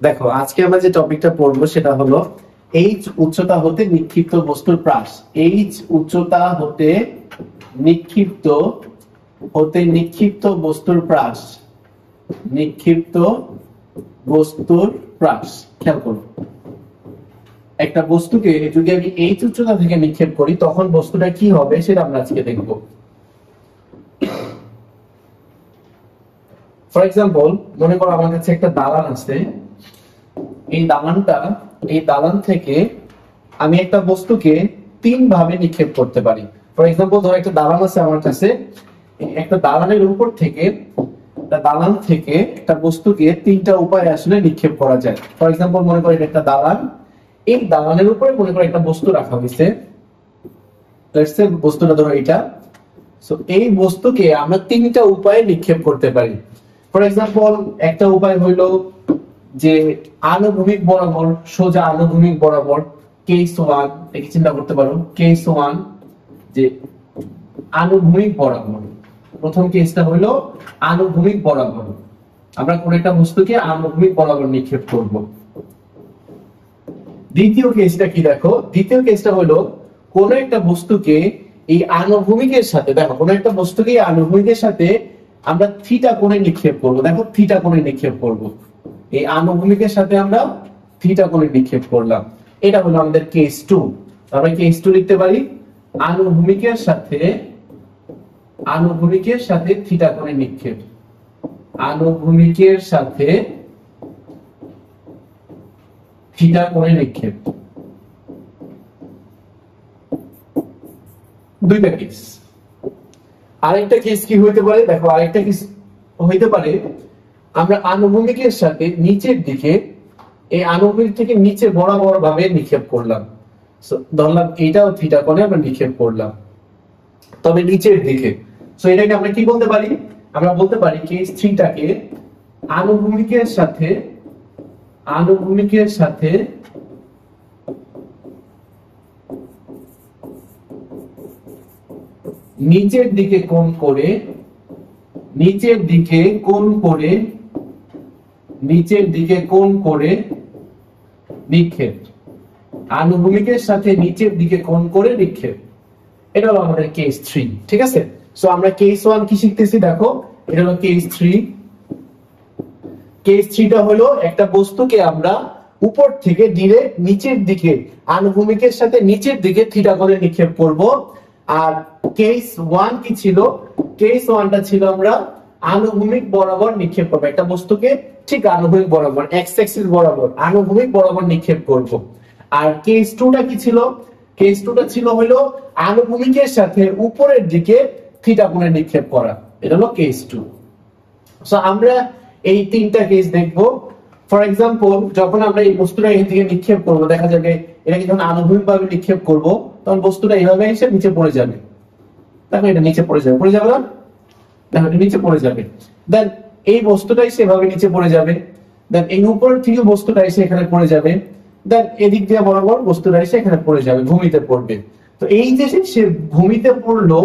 দেখো আজকে আমরা যে টপিকটা পড়বো সেটা হলো এইচ উচ্চতা হতে নিক্ষিপ্ত বস্তুর প্রাস। এইচ উচ্চতা হতে নিক্ষিপ্ত নিক্ষিপ্ত বস্তুর প্রাস। নিক্ষিপ্ত বস্তুর প্রাস। খেয়াল করো, একটা বস্তুকে যদি আমি এইচ উচ্চতা থেকে নিক্ষেপ করি তখন বস্তুটা কি হবে সেটা আমরা আজকে দেখব। ফর এক্সাম্পল, মনে করো আমার কাছে একটা দালান আছে। এই দালান থেকে আমি একটা বস্তুকে তিন ভাবে নিক্ষেপ করতে পারি। ফর এক্সাম্পল, ধরো একটা দালান আছে আমার কাছে, একটা দালানের উপর থেকে একটা বস্তুকে তিনটা উপায়ে আসলে নিক্ষেপ করা যায়। ফর এক্সাম্পল, মনে করি একটা দালান, এই দালানের উপরে মনে করি একটা বস্তু রাখা হয়েছে। লেটস সে বস্তুটা ধরো এটা। সো এই বস্তুকে আমরা তিনটা উপায়ে নিক্ষেপ করতে পারি। ফর এক্সাম্পল, একটা উপায় হইলো যে আনুভূমিক বরাবর, সোজা আনুভূমিক বরাবর, কেস 1 দেখে চিন্তা করতে পারো। কেস 1 যে আনুভূমিক বরাবর, প্রথম কেসটা হলো আনুভূমিক বরাবর। আমরা কোন একটা বস্তুকে আনুভূমিক বরাবর নিক্ষেপ করব। দ্বিতীয় কেসটা কি দেখো, দ্বিতীয় কেসটা হলো কোন একটা বস্তুকে এই আনুভূমিকের সাথে, দেখো কোন একটা বস্তুকে এই আনুভূমিকের সাথে আমরা থিটা কোণে নিক্ষেপ করব। দেখো থিটা কোণে নিক্ষেপ করব, এই আনুভূমিকের সাথে আমরা থিটা কোণে নিক্ষেপ করলাম। এটা হলো আমাদের কেস 2। আমরা কেস 2 লিখতে পারি আনুভূমিকের সাথে থিটা কোণে নিক্ষেপ। আনুভূমিকের সাথে থিটা কোণে নিক্ষেপ। দুইটা কেস। আরেকটা কেস কি হইতে পারে, দেখো আরেকটা কেস হইতে পারে আমরা আনুভূমিকের সাথে নিচের দিকে, এই আনুভূমিক থেকে নিচে বরাবর ভাবে নিক্ষেপ করলাম। ধরলাম এইটাও থিটা কোণে আমরা নিক্ষেপ করলাম, তবে নিচের দিকে। সো এটাকে আমরা কি বলতে পারি, আমরা বলতে পারি কেস 3 টাকে আনুভূমিকের সাথে নিচের দিকে কোণ করে নিক্ষেপ। আনুভূমিকের সাথে নিচের দিকে কোণ করে নিক্ষেপ। এটা হলো আমাদের কেস 3। ঠিক আছে। সো আমরা কেস 1 কি শিখতেছি, দেখো এটা হলো কেস 3। কেস 3টা হলো একটা বস্তুকে আমরা উপর থেকে ডিরেক্ট নিচের দিকে আনুভূমিকের সাথে নিচের দিকে থিটা কোণে নিক্ষেপ করব। আর কেস 1 কি ছিল, কেস 1টা ছিল আমরা আনুভূমিক বরাবর নিক্ষেপ করব। একটা বস্তুকে ঠিক আনুভূমিক বরাবর, এক্স অ্যাক্সিস বরাবর আনুভূমিক বরাবর নিক্ষেপ করব। আর কেস 2টা কি ছিল, কেস 2টা ছিল হলো আনুভূমিকের সাথে উপরের দিকে থিটা কোণে নিক্ষেপ করা। এটা হলো কেস 2। সো আমরা এই তিনটা কেস দেখব। ফর এক্সাম্পল, যখন আমরা এই বস্তুটা এখান থেকে নিক্ষেপ করব, দেখা যাবে এটাকে যখন আনুভূমিক ভাবে নিক্ষেপ করব তখন বস্তুটা এইভাবে এসে নিচে পড়ে যাবে। দেখো এটা নিচে পড়ে যাবে না, দেখো এটা নিচে পড়ে যাবে। দেন এই বস্তুটাই সেভাবে নিচে পড়ে যাবে। দেন এই উপর থেকে বস্তুটা এসে এখানে পড়ে যাবে। দেন এদিক দিয়ে বরাবর বস্তুটা এসে এখানে পড়ে যাবে, ভূমিতে পড়বে। তো এই যে সে ভূমিতে পড়লো,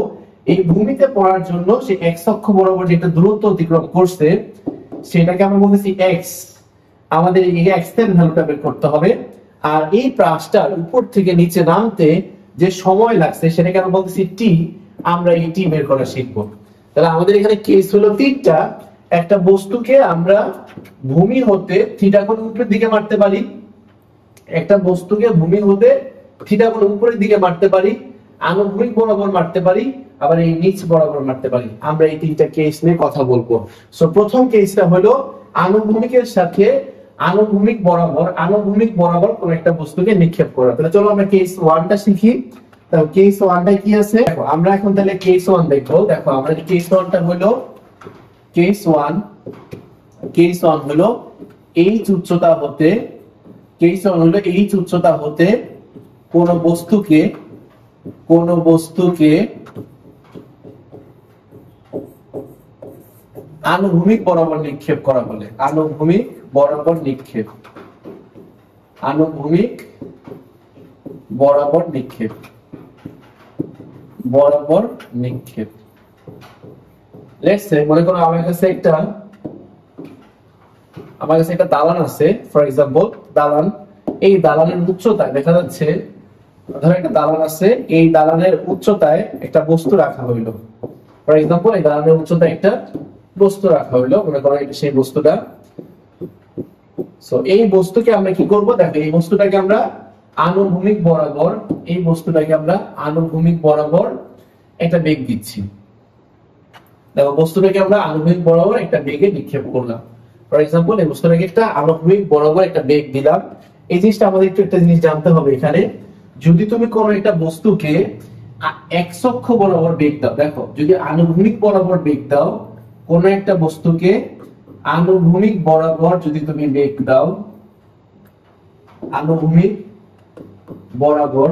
এই ভূমিতে পড়ার জন্য সে এক্স অক্ষ বরাবর যে একটা দূরত্ব অতিক্রম করছে সেটাকে আমরা বলতেছি এক্স। আমাদের এই এক্স এর ভ্যালুটা বের করতে হবে। আর এই প্রাসটার উপর থেকে নিচে নামতে যে সময় লাগছে সেটাকে আমরা বলতেছি টি। আমরা এই টি বের করা শিখবো। তাহলে আমাদের এখানে কেস হলো তিনটা। একটা বস্তুকে আমরা ভূমি হতে থিটা কোণ উপরের দিকে মারতে পারি, একটা বস্তুকে ভূমি হতে থিটা কোণ উপরের দিকে মারতে পারি, আনুভূমিক বরাবর মারতে পারি, আবার এই নিচ বরাবর মারতে পারি। আমরা এই তিনটা কেস নিয়ে কথা বলবো। সো প্রথম কেসটা হলো আনুভূমিকের সাথে আনুভূমিক বরাবর কোন একটা বস্তুকে নিক্ষেপ করা। তাহলে চলো আমরা কেস 1টা শিখি। তাহলে কেস 1টা কি আছে, দেখো আমরা এখন তাহলে কেস 1 দেখবো। দেখো আমাদের কেস 1টা হলো কেস 1 হলো এইচ উচ্চতা হতে, কেস 1 হলো এইচ উচ্চতা হতে কোন বস্তুকে আনুভূমিক বরাবর নিক্ষেপ করা বলে। আনুভূমিক বরাবর নিক্ষেপ। লেটস সে মনে করো আমার কাছে একটা আমার কাছে একটা দালান আছে, ফর এক্সাম্পল দালান, এই দালানের উচ্চতায় দেখা যাচ্ছে, ধরো একটা দালান আছে, এই দালানের উচ্চতায় একটা বস্তু রাখা হইলো। ফর এক্সাম্পল এই দালানের উচ্চতায় একটা বস্তু রাখা হইলো, মনে করো এটা সেই বস্তুটা। সো এই বস্তুকে আমরা কি করব, দেখো এই বস্তুটাকে আমরা আনুভূমিক বরাবর, এই বস্তুটাকে আমরা আনুভূমিক বরাবর একটা বেগ দিচ্ছি। দেখো বস্তুটাকে আমরা আনুভূমিক বরাবর একটা বেগে নিক্ষেপ করলাম। ফর এক্সাম্পল এই বস্তুটাকে একটা আনুভূমিক বরাবর একটা বেগ দিলাম। এই জিনিসটা আমাদের একটু একটা জিনিস জানতে হবে এখানে, যদি তুমি কোনো একটা বস্তুকে এক্স অক্ষ বরাবর বেগ দাও, দেখো যদি আনুভূমিক বরাবর বেগ দাও, কোন একটা বস্তুকে আনুভূমিক বরাবর যদি তুমি বেগ দাও, আনুভূমিক বরাবর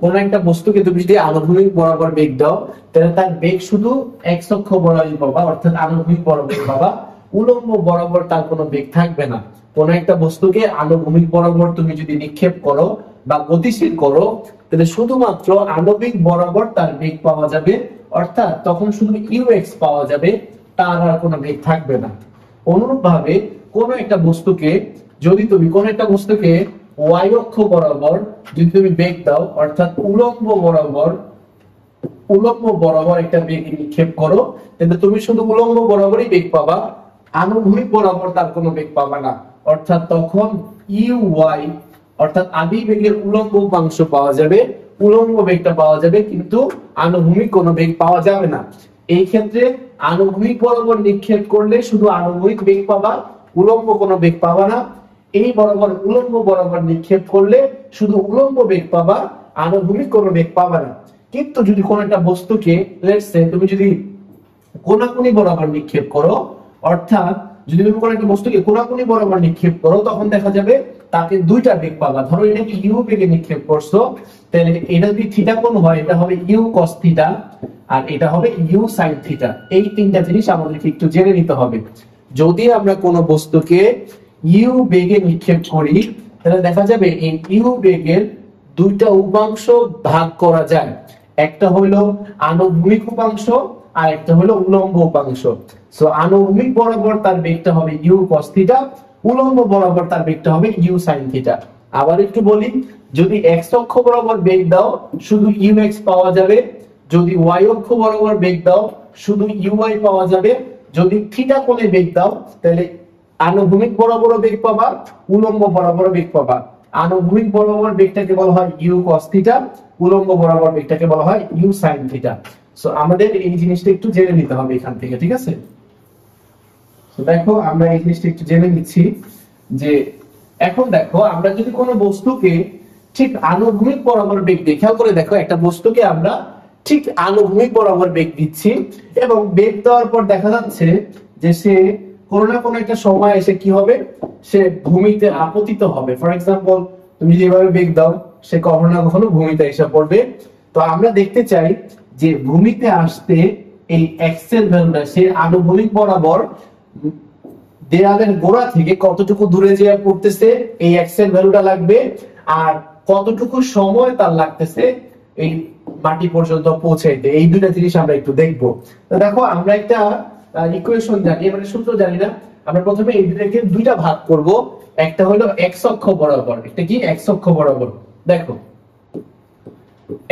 কোন একটা বস্তুকে তুমি যদি আনুভূমিক বরাবর বেগ দাও, তাহলে তার বেগ শুধু এক্স অক্ষ বরাবর পাবা, অর্থাৎ আনুভূমিক বরাবর পাবা, উলম্ব বরাবর তার কোনো বেগ থাকবে না। কোন একটা বস্তুকে আনুভূমিক বরাবর তুমি যদি নিক্ষেপ করো বা গতিশীল করো, তাহলে শুধুমাত্র আণবিক বরাবর তার বেগ পাওয়া যাবে, অর্থাৎ তখন শুধু ইউএক্স পাওয়া যাবে, তার আর কোনো বেগ থাকবে না। অনুরূপভাবে কোন একটা বস্তুকে যদি তুমি কোন একটা বস্তুকে ওয়াই অক্ষ বরাবর যদি তুমি বেগ দাও, অর্থাৎ উলম্ব বরাবর একটা বেগ নিক্ষেপ করো, তাহলে তুমি শুধু উলম্ব বরাবরই বেগ পাবা, আনুভূমিক বরাবর তার কোনো বেগ পাবা না। অর্থাৎ তখন ইউ ওয়াই অর্থাৎ আদি বেগের উলম্ব উপাংশ পাওয়া যাবে, উলম্ব বেগটা পাওয়া যাবে, কিন্তু আনুভূমিক কোনো বেগ পাওয়া যাবে না। এই ক্ষেত্রে আনুভূমিক বরাবর নিক্ষেপ করলে শুধু আনুভূমিক বেগ পাবা, উলম্ব কোনো বেগ পাবা না। এই বরাবর উলম্ব বরাবর নিক্ষেপ করলে শুধু উলম্ব বেগ পাবা, আনুভূমিক কোনো বেগ পাবা না। কিন্তু যদি কোন একটা বস্তুকে লেটস সে তুমি যদি কোণাকুণি বরাবর নিক্ষেপ করো, অর্থাৎ যদি তুমি কোন একটা বস্তুকে কোণাকুণি বরাবর নিক্ষেপ করো, তখন দেখা যাবে তাকে দুইটা বেগ পাবা। ধরো এটাকে ইউ বেগে নিক্ষেপ করছো, তাহলে এটা যদি থিটা কোণ হয়, এটা হবে ইউ কস থিটা, আর এটা হবে ইউ সাইন থিটা। এই তিনটা জিনিস আমাদেরকে একটু জেনে নিতে হবে। যদি আমরা কোনো বস্তুকে ইউ বেগে নিক্ষেপ করি, তাহলে দেখা যাবে এই ইউ বেগের দুইটা উপাংশ ভাগ করা যায়, একটা হলো আনুভূমিক উপাংশ আর একটা হলো উলম্ব উপাংশ। সো আনুভূমিক বরাবর তার বেগটা হবে ইউ cos থিটা, উলম্ব বরাবর তার বেগটা হবে ইউ sin থিটা। আবার একটু বলি, যদি x অক্ষ বরাবর বেগ দাও শুধু ux পাওয়া যাবে, যদি y অক্ষ বরাবর বেগ দাও শুধু uy পাওয়া যাবে, যদি থিটা কোণে বেগ দাও তাহলে আনুভূমিক বরাবর বেগ পাবা, উলম্ব বরাবর বেগ পাবা। আনুভূমিক বরাবর বেগটাকে বলা হয় ইউ cos থিটা, উলম্ব বরাবর বেগটাকে বলা হয় ইউ sin থিটা। সো আমাদের এই জিনিসটা একটু জেনে নিতে হবে এখান থেকে, ঠিক আছে? তো দেখো আমরা এই জিনিসটা একটু জেনে নিচ্ছি যে এখন দেখো আমরা যদি কোনো বস্তুকে ঠিক আনুভূমিক বরাবর বেগ দিই, খেয়াল করে দেখো একটা বস্তুকে আমরা ঠিক আনুভূমিক বরাবর বেগ দিচ্ছি এবং বেগ দেওয়ার পর দেখা যাচ্ছে যে সে কোনো না কোনো একটা সময় এসে কি হবে, সে ভূমিতে আপতিত হবে। ফর এক্সাম্পল তুমি যেভাবে বেগ দাও সে কখনো না কখনো ভূমিতে এসে পড়বে। তো আমরা দেখতে চাই যে ভূমিতে আসতে এই এক্স এর ভ্যালুটা সে আনুভূমিক বরাবর দেয়ালের গোড়া থেকে কতটুকু দূরে যেয়ে পড়তেছে এই এক্স এর ভ্যালুটা লাগবে, আর কতটুকু সময় তার লাগতেছে এই মাটি পর্যন্ত পৌঁছাইতে। এই দুইটা জিনিস আমরা একটু দেখবো। তো দেখো আমরা একটা ইকুয়েশন জানি, মানে সূত্র জানি না, আমরা প্রথমে এই দুটাকে দুইটা ভাগ করব। একটা হলো এক্স অক্ষ বরাবর, এটা কি এক্স অক্ষ বরাবর। দেখো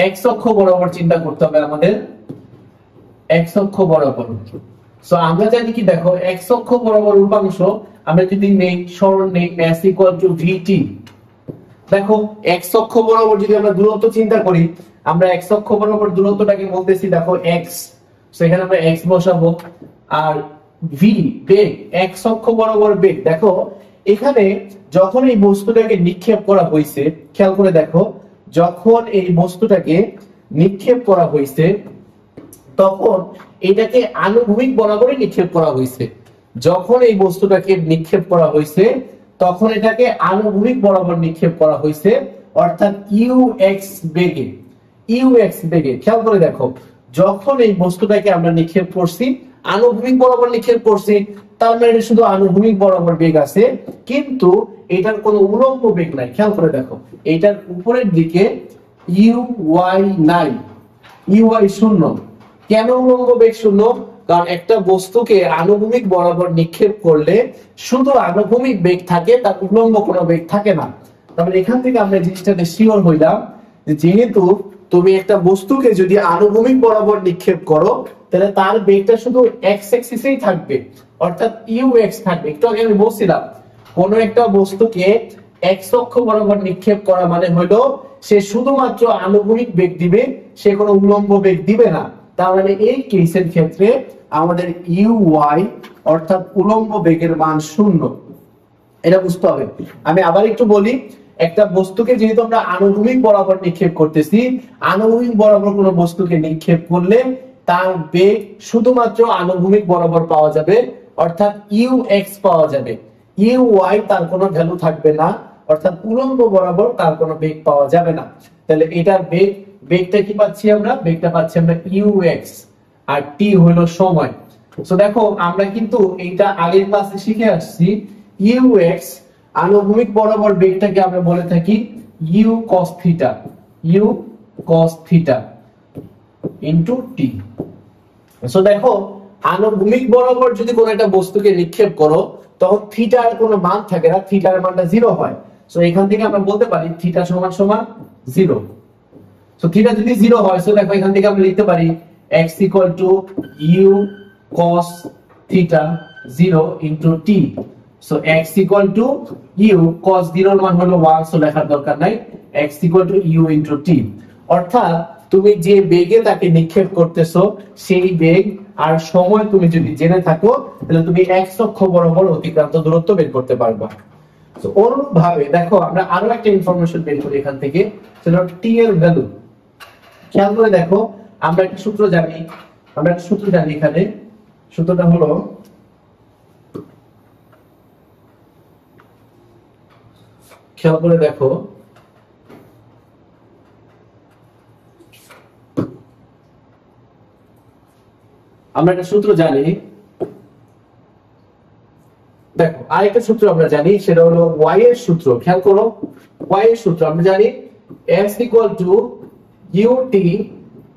এক্স অক্ষ বরাবর চিন্তা করতে হবে আমাদের, এক্স অক্ষ বরাবর। সো আমরা জানি কি, দেখো এক্স অক্ষ বরাবর উপাংশ আমরা যদি নেই, সরণ নেই, ম্যাস ইকুয়াল টু ভিটি। দেখো এক্স অক্ষ বরাবর যদি আমরা দূরত্ব চিন্তা করি, আমরা এক্স অক্ষ বরাবর দূরত্বটাকে বলতেছি দেখো এক্স, সেখানে আমরা এক্স বসাবো, আর ভি বেগ, এক্স অক্ষ বরাবর বেগ। দেখো এখানে যখন এই বস্তুটাকে নিক্ষেপ করা হয়েছে, খেয়াল করে দেখো যখন এই বস্তুটাকে নিক্ষেপ করা হয়েছে তখন এটাকে আনুভূমিক বরাবরই নিক্ষেপ করা হয়েছে। যখন এই বস্তুটাকে নিক্ষেপ করা হয়েছে তখন এটাকে আনুভূমিক বরাবর নিক্ষেপ করা হয়েছে, অর্থাৎ ইউ এক্স বেগে, ইউ এক্স বেগে। খেয়াল করে দেখো যখন এই বস্তুটাকে আমরা নিক্ষেপ করছি আনুভূমিক বরাবর নিক্ষেপ করছি, তার মানে শুধু আনুভূমিক বরাবর বেগ আছে, কিন্তু এটার কোনো উলম্ব বেগ নাই। খেয়াল করে দেখো এটার উপরের দিকে ইউ ওয়াই নাই, ইউ ওয়াই শূন্য। কেন উলম্ব বেগ শূন্য? কারণ একটা বস্তুকে আনুভূমিক বরাবর নিক্ষেপ করলে শুধু আনুভূমিক বেগ থাকে, তার উল্লম্ব কোনো বেগ থাকে না। তাহলে এখান থেকে আমরা জিনিসটাতে শিওর হইলাম যে যেহেতু তুমি একটা বস্তুকে যদি আনুভূমিক বরাবর নিক্ষেপ করো তাহলে তার বেগটা শুধু এক্স অ্যাক্সিসেই থাকবে, অর্থাৎ ইউ এক্স থাকবে। একটু আগে আমি বলছিলাম কোন একটা বস্তুকে এক্স অক্ষ বরাবর নিক্ষেপ করা মানে হলো সে শুধুমাত্র আনুভূমিক বেগ দিবে, সে কোনো উল্লম্ব বেগ দিবে না। তার মানে এই কেসের ক্ষেত্রে আমাদের ইউ ওয়াই অর্থাৎ উল্লম্ব বেগের মান 0, এটা বুঝতে হবে। আমি আবার একটু বলি, একটা বস্তুকে যেহেতু আমরা আনুভূমিক বরাবর নিক্ষেপ করতেছি, আনুভূমিক বরাবর কোনো বস্তুকে নিক্ষেপ করলে তার বেগ শুধুমাত্র আনুভূমিক বরাবর পাওয়া যাবে, অর্থাৎ ইউ এক্স পাওয়া যাবে। ইউ ওয়াই তার কোনো ভ্যালু থাকবে না, অর্থাৎ উল্লম্ব বরাবর তার কোনো বেগ পাওয়া যাবে না। তাহলে এটার বেগটা কি পাচ্ছি আমরা? বেগটা পাচ্ছি আমরা ইউ এক্স, আর টি হলো সময়। সো দেখো আমরা কিন্তু এইটা আগের ক্লাসে শিখে আসছি, ইউ এক্স আনুভূমিক বরাবর বেগটাকে আমরা বলে থাকি u cos theta, u cos theta into t. So দেখো আনুভূমিক বরাবর যদি কোনো একটা বস্তুকে নিক্ষেপ করো তখন থিটার কোনো মান থাকে না, থিটার মানটা 0 হয়। সো এখান থেকে আমরা বলতে পারি থিটা সমান সমান 0। সো থিটা যদি 0 হয়, সো দেখো এখান থেকে আমরা লিখতে পারি x equal to u cos theta 0 into t. So x equal to u cos 0 এর মান হলো 1, সো লেখার দরকার নাই, x equal to u into t. অর্থাৎ তুমি যে বেগে তাকে নিক্ষেপ করতেছো সেই বেগ আর সময় তুমি যদি জেনে থাকো তাহলে তুমি x অক্ষ বরাবর অতিক্রান্ত দূরত্ব বের করতে পারবা। তো অনুরূপভাবে দেখো আমরা আরো একটা ইনফরমেশন বের করি এখান থেকে, সেটা টি এর ভ্যালু। খেয়াল করে দেখো আমরা একটা সূত্র জানি, এখানে সূত্রটা হলো খেয়াল করে দেখো আমরা একটা সূত্র জানি, দেখো আরেকটা সূত্র আমরা জানি সেটা হলো y এর সূত্র। খেয়াল করো y এর সূত্র আমরা জানি x equal two ut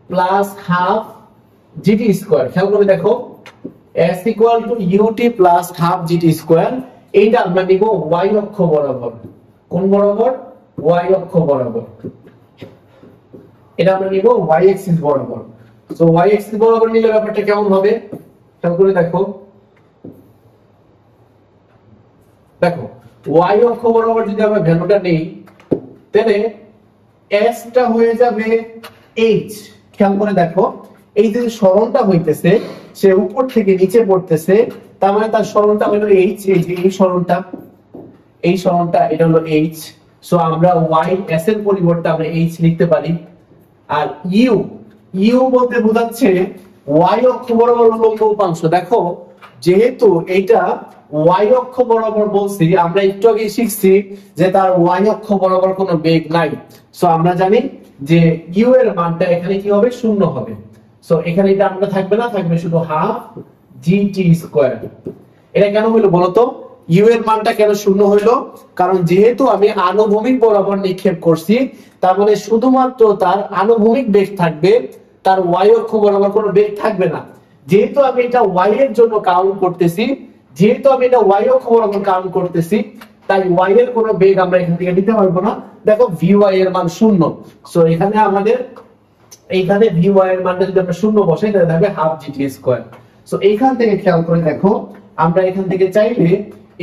plus half gt square. খেয়াল করে দেখো x equal two ut plus half gt square, এইটা আমরা নিব y অক্ষ বরাবর। কোন বরাবর? y অক্ষ বরাবর। এটা আমরা নিব y অ্যাক্সিস বরাবর। সো y অ্যাক্সিস বরাবর নিলে ব্যাপারটা কেমন হবে? খেয়াল করে দেখো, y অক্ষ বরাবর যদি আমরা ভ্যালুটা নেই তাহলে s টা হয়ে যাবে h। খেয়াল করে দেখো এই যে সরণটা হইতেছে সে উপর থেকে নিচে পড়তেছে, তার মানে তার সরণটা হলো h। এই যে এই সরণটা এটা হলো h। সো আমরা y s এর পরিবর্তে আমরা h লিখতে পারি। আর u বলতে বোঝাচ্ছে y অক্ষ বরাবর উল্লম্ব উপাংশ। দেখো যেহেতু এটা y অক্ষ বরাবর বলছি, আমরা একটু আগে শিখছি যে তার y অক্ষ বরাবর কোনো বেগ নাই। সো আমরা জানি যে u এর মানটা এখানে কি হবে? 0 হবে। সো এখানে এটা আমরা থাকবে না, থাকবে শুধু হাফ gt স্কয়ার। এটা কেন হলো বলতো? u এর মানটা কেন 0 হলো? কারণ যেহেতু আমি আনুভূমিক বরাবর নিক্ষেপ করছি, তার মানে শুধুমাত্র তার আনুভূমিক বেগ থাকবে, তার y অক্ষ বরাবর কোনো বেগ থাকবে না। যেহেতু আমি এটা y এর জন্য কাউন্ট করতেছি, y অক্ষ বরাবর কাউন্ট করতেছি, তাই y এর কোনো বেগ আমরা এখান থেকে নিতে পারবো না। দেখো vy এর মান 0। সো এখানে আমাদের vy এর মানটা যদি আমরা 0 বসাই তাহলে থাকবে হাফ gt স্কয়ার। সো এইখান থেকে খেয়াল করে দেখো আমরা এখান থেকে চাইলে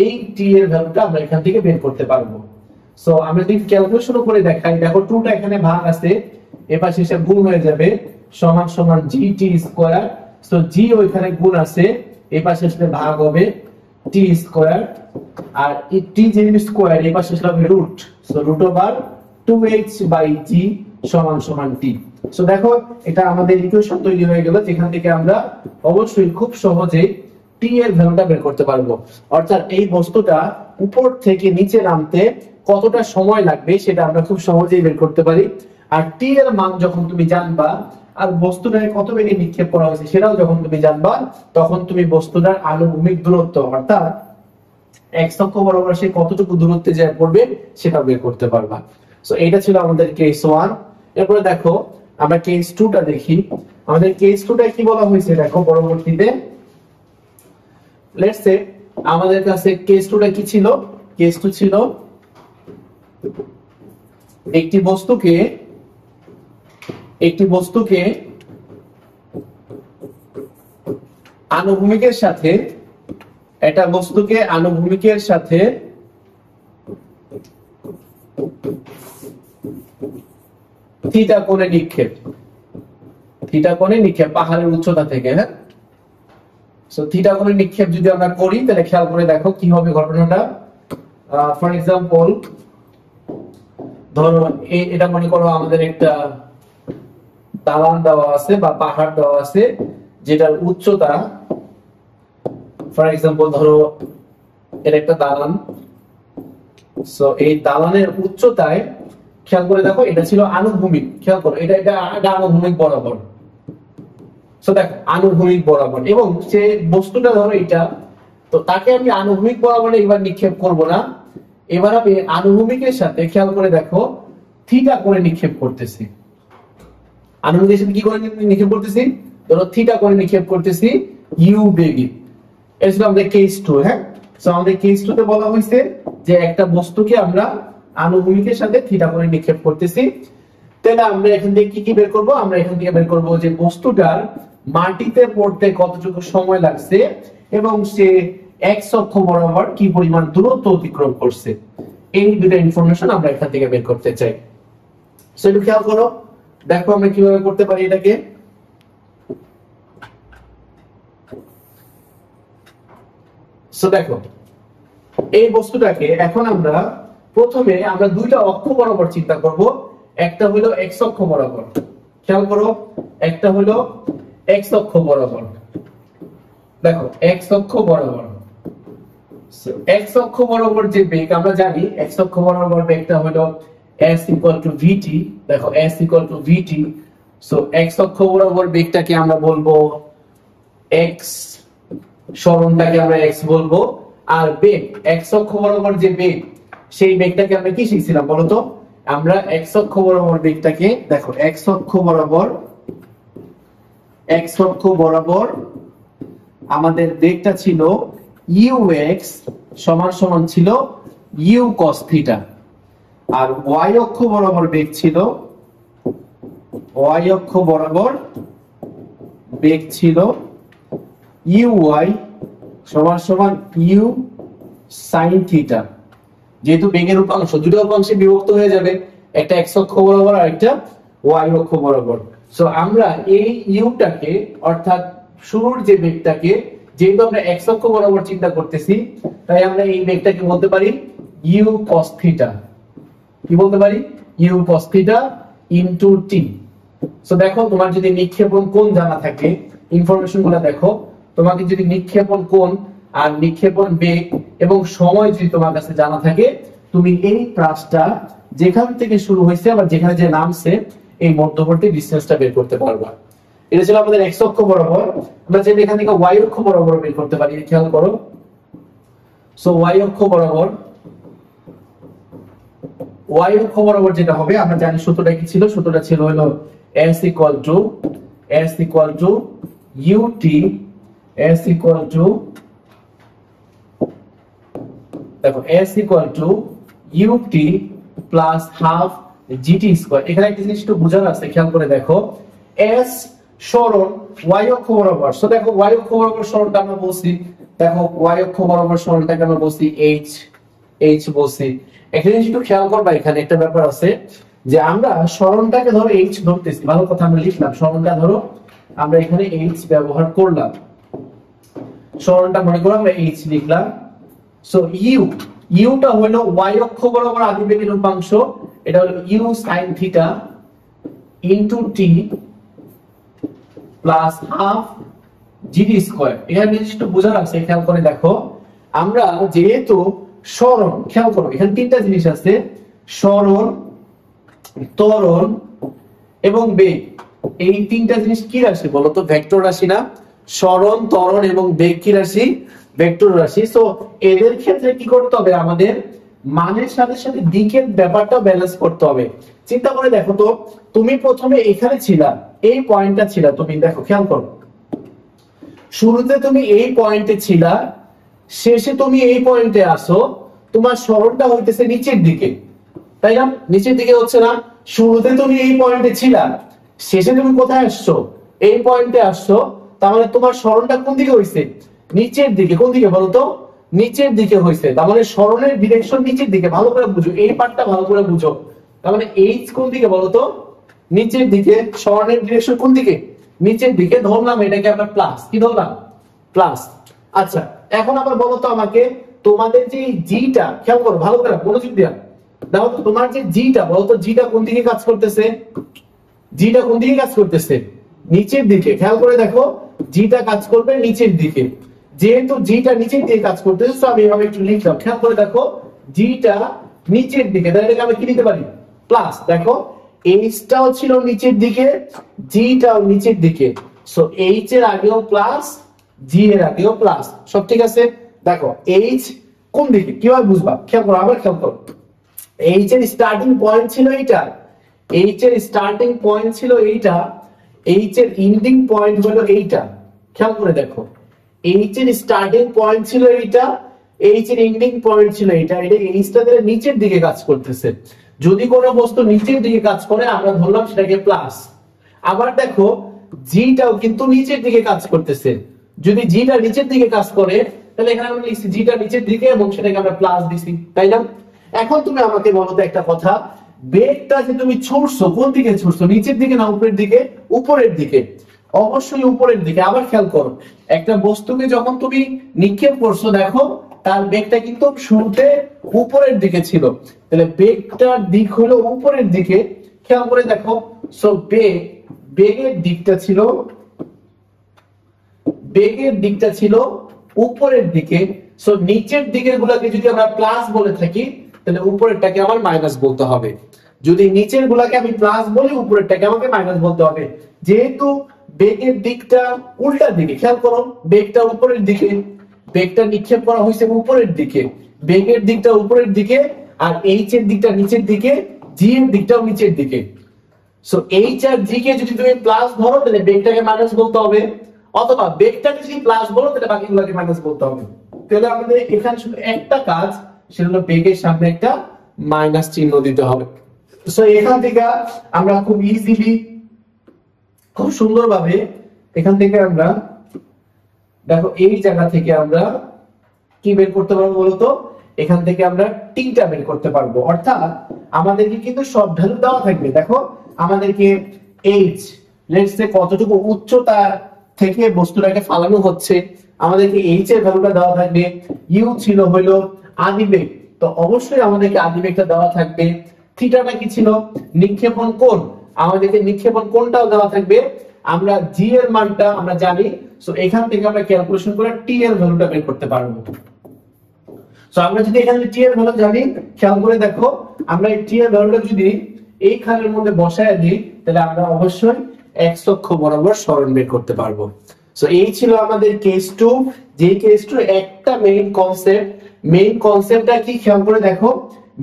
এই t এর ভ্যালুটা আমরা এখান থেকে বের করতে পারবো। সো আমরা যদি ক্যালকুলেশন করে দেখাই, দেখো 2 টা এখানে ভাগ আছে, এপাশে এসে গুণ হয়ে যাবে, সমান সমান gt স্কয়ার। সো g ওইখানে গুণ আছে, এপাশে এসে ভাগ হবে t স্কয়ার, আর এই t যে স্কয়ার এপাশে এসে হবে root. So root over 2h by g সমান সমান t। সো দেখো এটা আমাদের ইকুয়েশন তৈরি হয়ে গেল, যেখান থেকে আমরা অবশ্যই খুব সহজে t এর ভ্যালুটা বের করতে পারবো। অর্থাৎ এই বস্তুটা উপর থেকে নিচে নামতে কতটা সময় লাগবে সেটা আমরা খুব সহজেই বের করতে পারি। আর t এর মান যখন তুমি জানবা, আর বস্তুটাকে কত বেগে নিক্ষেপ করা হয়েছে সেটাও যখন তুমি জানবা, তখন তুমি বস্তুটার আনুভূমিক দূরত্ব অর্থাৎ x অক্ষ বরাবর সে কতটুকু দূরত্বে যায় পড়বে সেটা বের করতে পারবা। সো এটা ছিল আমাদের কেস 1। এরপরে দেখো আমরা কেস 2টা দেখি। আমাদের কেস 2টা কি বলা হয়েছে দেখো পরবর্তীতে। লেটস সে আমাদের কাছে কেস 2টা কি ছিল? কেস 2 ছিল একটি বস্তুকে আনুভূমিকের সাথে থিটা কোণে নিক্ষেপ পাহাড়ের উচ্চতা থেকে। হ্যাঁ, সো থিটা কোণে নিক্ষেপ যদি আমরা করি তাহলে খেয়াল করে দেখো কি হবে ঘটনাটা। ফর এক্সাম্পল ধরো এটা মনে করো আমাদের একটা দালান দেওয়া আছে বা পাহাড় দেওয়া আছে, যেটার উচ্চতা ফর এক্সাম্পল ধরো এর একটা দালান। সো এই দালানের উচ্চতায় খেয়াল করে দেখো এটা ছিল আনুভূমিক। খেয়াল করো এটা আনুভূমিক বরাবর। সো দেখো আনুভূমিক বরাবর, এবং সে বস্তুটা ধরো এটা, তো তাকে আমি আনুভূমিক বরাবরে এবার নিক্ষেপ করব না, এবার আমি আনুভূমিকের সাথে খেয়াল করে দেখো থিটা করে নিক্ষেপ করতেছি। আনুভূমিকের সাথে কি করে নিক্ষেপ করতেছি? ধরো থিটা করে নিক্ষেপ করতেছি ইউ বেগে। এটা ছিল আমাদের কেস 2। হ্যাঁ, সো আমাদের কেস 2 তে বলা হয়েছে যে একটা বস্তুকে আমরা আনুভূমিকের সাথে থিটা করে নিক্ষেপ করতেছি। তাহলে আমরা এখান থেকে কি বের করব? আমরা এখান থেকে বের করব যে বস্তুটার মাটিতে পড়তে কতটুকু সময় লাগছে এবং সে এক্স অক্ষ বরাবর কি পরিমাণ দূরত্ব অতিক্রম করছে। এই দুটো ইনফরমেশন আমরা এখান থেকে বের করতে চাই। সো একটু খেয়াল করো, দেখো আমরা কিভাবে করতে পারি এটাকে। সো দেখো এই বস্তুটাকে এখন আমরা প্রথমে দুইটা অক্ষ বরাবর চিন্তা করব। একটা হলো এক্স অক্ষ বরাবর, খেয়াল করো, একটা হলো এক্স অক্ষ বরাবর। দেখো এক্স অক্ষ বরাবর, এক্স অক্ষ বরাবর যে বেগ আমরা জানি, এক্স অক্ষ বরাবর বেগটা হলো s = vt। দেখো s = vt। সো এক্স অক্ষ বরাবর বেগটাকে আমরা বলবো x, সরণটাকে আমরা x বলবো, আর বেগ x অক্ষ বরাবর যে বেগ সেই বেগটাকে আমরা কি শিখছিলাম বলো তো? আমরা x অক্ষ বরাবর বেগটাকে দেখো x অক্ষ বরাবর আমাদের বেগটা ছিল ux সমান ছিল u cos থিটা, আর y অক্ষ বরাবর বেগ ছিল uy সমান u sin থিটা। যেহেতু বেগের উপাংশ দুটো উপাংশে বিভক্ত হয়ে যাবে, একটা x অক্ষ বরাবর আর একটা y অক্ষ বরাবর। সো আমরা এই ইউটাকে অর্থাৎ শুরুর যে বেগটাকে, যেহেতু আমরা x অক্ষ বরাবর চিন্তা করতেছি, তাই আমরা এই বেগটাকে বলতে পারি u cos থিটা। কি বলতে পারি? u cos theta into t। So দেখো তোমার যদি নিক্ষেপণ কোণ জানা থাকে, ইনফরমেশনগুলো দেখো, তোমাকে যদি নিক্ষেপণ কোণ আর নিক্ষেপণ বেগ এবং সময় যদি তোমার কাছে জানা থাকে, তুমি এই প্রাসটা যেখান থেকে শুরু হয়েছে আবার যেখানে যে নামছে এই মধ্যবর্তী ডিসটেন্সটা বের করতে পারবা। এটা ছিল আমাদের x অক্ষ বরাবর। আমরা যে এখান থেকে y অক্ষ বরাবর বের করতে পারি, খেয়াল করো। সো y অক্ষ বরাবর যেটা হবে, আমরা জানি সূত্রটা কি ছিল? সূত্রটা ছিল হলো s = ut, দেখো s = ut plus half gt square. এখানে একটা জিনিস একটু বোঝার আছে, খেয়াল করে দেখো। s সরণ y অক্ষ বরাবর। সো দেখো y অক্ষ বরাবর সরণটা আমরা বলছি, দেখো y অক্ষ বরাবর সরণটাকে আমরা বলছি h বলছি। একটা জিনিস একটু খেয়াল করবা, এখানে একটা ব্যাপার আছে যে আমরা সরণটাকে ধরো h ধরতেছি, ভালো কথা আমরা লিখলাম সরণটা ধরো আমরা এখানে h ব্যবহার করলাম, সরণটা মনে করো আমরা h লিখলাম। সো ইউটা হলো y অক্ষ বরাবর আদিবেগের উপাংশ, এটা হলো u sin theta into t plus half gt square. এখানে জিনিসটা একটু বোঝার আছে, খেয়াল করে দেখো। আমরা যেহেতু সরণ, খেয়াল করো এখানে তিনটা জিনিস আছে, সরণ, ত্বরণ এবং বেগ। এই তিনটা জিনিস কি রাশি বলতো? ভেক্টর রাশি না? সরণ, ত্বরণ এবং বেগ কি রাশি? ভেক্টর রাশি। সো এদের ক্ষেত্রে কি করতে হবে? আমাদের মানের সাথে সাথে দিকের ব্যাপারটা ব্যালেন্স করতে হবে। চিন্তা করে দেখো তো, তুমি প্রথমে এখানে ছিলা, এই পয়েন্টটা ছিল, তুমি দেখো খেয়াল করো, শুরুতে তুমি এই পয়েন্টে ছিলা, শেষে তুমি এই পয়েন্টে আসো, তোমার সরণটা হইতেছে নিচের দিকে, তাই না? নিচের দিকে হচ্ছে না? শুরুতে তুমি এই পয়েন্টে ছিলা, শেষে তুমি কোথায় আসছো? এই পয়েন্টে আসছো, তার মানে তোমার সরণটা কোন দিকে হইছে? নিচের দিকে। কোন দিকে বলতো? নিচের দিকে হইছে। তার মানে সরণের ডিরেকশন নিচের দিকে। ভালো করে বুঝো, এই পার্টটা ভালো করে বুঝো। তার মানে এইচ কোন দিকে বলতো? নিচের দিকে। সরণের ডিরেকশন কোন দিকে? নিচের দিকে। ধরলাম এটাকে আমরা প্লাস। কি ধরলাম? প্লাস। আচ্ছা, এখন আবার বলো তো আমাকে, তোমাদের যে জিটা, খেয়াল করো ভালো করে, মনোযোগ দিয়া দেখো তো, তোমার যে জিটা, বলতো জিটা কোন দিকে কাজ করতেছে? জিটা কোন দিকে কাজ করতেছে? নিচের দিকে। খেয়াল করে দেখো, জিটা কাজ করবে নিচের দিকে। যেহেতু জিটা নিচের দিকে কাজ করতেছে, তো আমি এভাবে একটু লিখলাম। খেয়াল করে দেখো, জিটা নিচের দিকে, তাহলে এটাকে আমি কি লিখতে পারি? প্লাস। দেখো, এইচটাও ছিল নিচের দিকে, জিটাও নিচের দিকে, সো এইচ এর আগেও প্লাস, জি এর আগেও প্লাস। সব ঠিক আছে? দেখো এইচ কোন দিকে কিভাবে বুঝবা? খেয়াল করো, আবার খেয়াল করো। এইচ এর স্টার্টিং পয়েন্ট ছিল এইটা, এইচ এর স্টার্টিং পয়েন্ট ছিল এইটা, এইচ এর এন্ডিং পয়েন্ট হলো এইটা। খেয়াল করে দেখো, এইচ এর স্টার্টিং পয়েন্ট ছিল এইটা, এইচ এর এন্ডিং পয়েন্ট ছিল এইটা। এটা এইচটা দিয়ে নিচের দিকে কাজ করতেছে। যদি কোনো বস্তু নিচের দিকে কাজ করে, আমরা ধরলাম সেটাকে প্লাস। আবার দেখো, জিটাও কিন্তু নিচের দিকে কাজ করতেছে। যদি জিটা নিচের দিকে কাজ করে, তাহলে এখানে আমরা লিখছি জিটা নিচের দিকে এবং সেটাকে আমরা প্লাস দিছি, তাই না? এখন তুমি আমাকে বলো তো একটা কথা, বেগটা যে তুমি ছুড়ছো, কোন দিকে ছুড়ছো? নিচের দিকে না উপরের দিকে? উপরের দিকে। অবশ্যই উপরের দিকে। আবার খেয়াল করো, একটা বস্তুকে যখন তুমি নিক্ষেপ করছো, দেখো তার বেগটা কিন্তু শুরুতে উপরের দিকে ছিল, তাহলে বেগটার দিক হলো উপরের দিকে। খেয়াল করে দেখো, সো বেগের দিকটা ছিল, বেগের দিকটা ছিল উপরের দিকে। সো নিচের দিকের গুলাকে যদি আমরা প্লাস বলে থাকি, তাহলে উপরেরটাকে আমার মাইনাস বলতে হবে। যদি নিচের গুলাকে আমি প্লাস বলি, উপরেরটাকে আমাকে মাইনাস বলতে হবে। যেহেতু বেগের দিকটা উল্টার দিকে, খেয়াল করো, বেগটা উপরের দিকে, বেগটা নিক্ষেপ করা হয়েছে উপরের দিকে, বেগের দিকটা উপরের দিকে, আর এইচ এর দিকটা নিচের দিকে, জি এর দিকটাও নিচের দিকে। সো এইচ আর জি কে যদি তুমি প্লাস ধরো, তাহলে বেগটাকে মাইনাস বলতে হবে, অথবা বেগটাকে যদি প্লাস বলো, তাহলে বাকিগুলোকে মাইনাস বলতে হবে। তাহলে আমাদের এখানে শুধু একটা কাজ, সেটা হলো বেগের সামনে একটা মাইনাস চিহ্ন দিতে হবে। সো এখান থেকে আমরা খুব ইজিলি, খুব সুন্দরভাবে এখান থেকে আমরা দেখো, এই জায়গা থেকে আমরা কি বের করতে পারবো বলতো? এখান থেকে আমরা টিটা বের করতে পারবো। অর্থাৎ আমাদেরকে কিন্তু সব ভ্যালু দেওয়া থাকবে। দেখো, আমাদেরকে এইচ, লেটস সে কতটুকু উচ্চতা থেকে বস্তুটাকে ফালানো হচ্ছে, আমাদেরকে এইচ এর ভ্যালুটা দেওয়া থাকবে। ইউ ছিল হইলো আদিবেগ, তো অবশ্যই আমাদেরকে আদিবেগটা দেওয়া থাকবে। থিটাটা কি ছিল? নিক্ষেপণ কোণ, আমাদেরকে নিক্ষেপণ কোণটাও দেওয়া থাকবে। আমরা জি এর মানটা আমরা জানি, সো এখান থেকে আমরা ক্যালকুলেশন করে টি এর ভ্যালুটা বের করতে পারবো। সো আমরা যদি এখানে টি এর ভ্যালু জানি, খেয়াল করে দেখো, আমরা এই টি এর ভ্যালুটা যদি এই খালের মধ্যে বসায় দিই, তাহলে আমরা অবশ্যই এক্স অক্ষ বরাবর সরণ বের করতে পারবো। সো এই ছিল আমাদের কেস 2। যে কেস 2 একটা মেইন কনসেপ্ট, মেইন কনসেপ্টটা কি খেয়াল করে দেখো,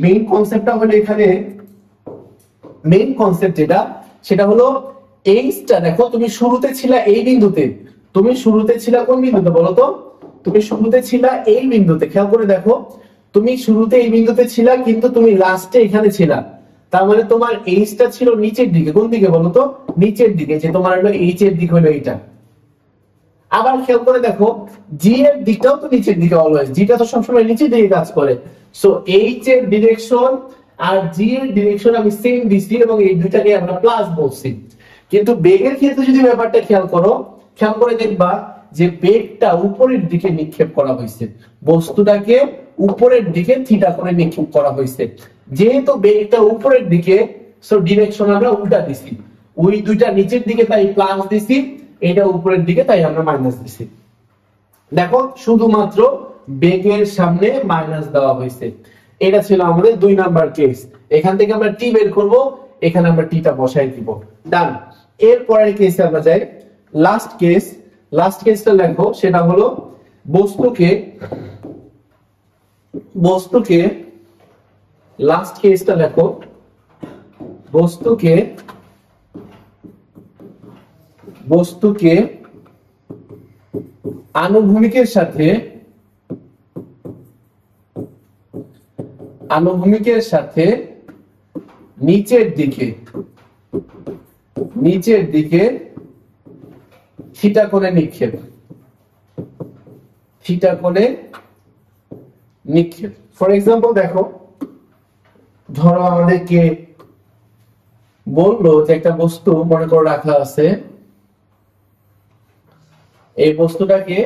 মেইন কনসেপ্টটা হলো এখানে, মেইন কনসেপ্ট যেটা, সেটা হলো এইচটা। দেখো, তুমি শুরুতে ছিলা এই বিন্দুতে, তুমি শুরুতে ছিলা কোন বিন্দুতে বলো তো? তুমি শুরুতে ছিলা এই বিন্দুতে। খেয়াল করে দেখো, তুমি শুরুতে এই বিন্দুতে ছিলা, কিন্তু তুমি লাস্টে এখানে ছিলা। তার মানে তোমার এইচটা ছিল নিচের দিকে। কোন দিকে বলো তো? নিচের দিকে। যে তোমার হলো এইচ এর দিক হলো এইটা। আবার খেয়াল করে দেখো, জি এর দিকটাও তো নিচের দিকে অলওয়েজ, জিটা তো সবসময় নিচের দিকে কাজ করে। সো এইচ এর ডিরেকশন আর জি এর ডিরেকশন আমি সেম দিছি, এবং এই দুইটাকে আমরা প্লাস বলছি। কিন্তু বেগের ক্ষেত্রে যদি ব্যাপারটা খেয়াল করো, খেয়াল করে দেখবা যে বেগটা উপরের দিকে নিক্ষেপ করা হয়েছে, বস্তুটাকে উপরের দিকে থিটা করে নিক্ষেপ করা হয়েছে। যেহেতু বেগটা উপরের দিকে, সো ডিরেকশন আমরা উল্টা দিছি। ওই দুইটা নিচের দিকে তাই প্লাস দিছি, এটা উপরের দিকে তাই আমরা মাইনাস দিছি। দেখো, শুধুমাত্র বেগের সামনে মাইনাস দেওয়া হয়েছে। এটা ছিল আমাদের 2 নাম্বার কেস। এখান থেকে আমরা টি বের করব, এখানে আমরা টিটা বসাই দিব। ডান। এর পরের কেসে আমরা যাই, লাস্ট কেস। লাস্ট কেসটা দেখো, সেটা হলো বস্তুকে লাস্ট কেসটা দেখো, বস্তুকে আনুভূমিকের সাথে নিচের দিকে থিটা কোণে নিক্ষেপ, ফর এক্সাম্পল দেখো, ধরো আমাদেরকে বললো যে একটা বস্তু মনে করে রাখা আছে, এই বস্তুটাকে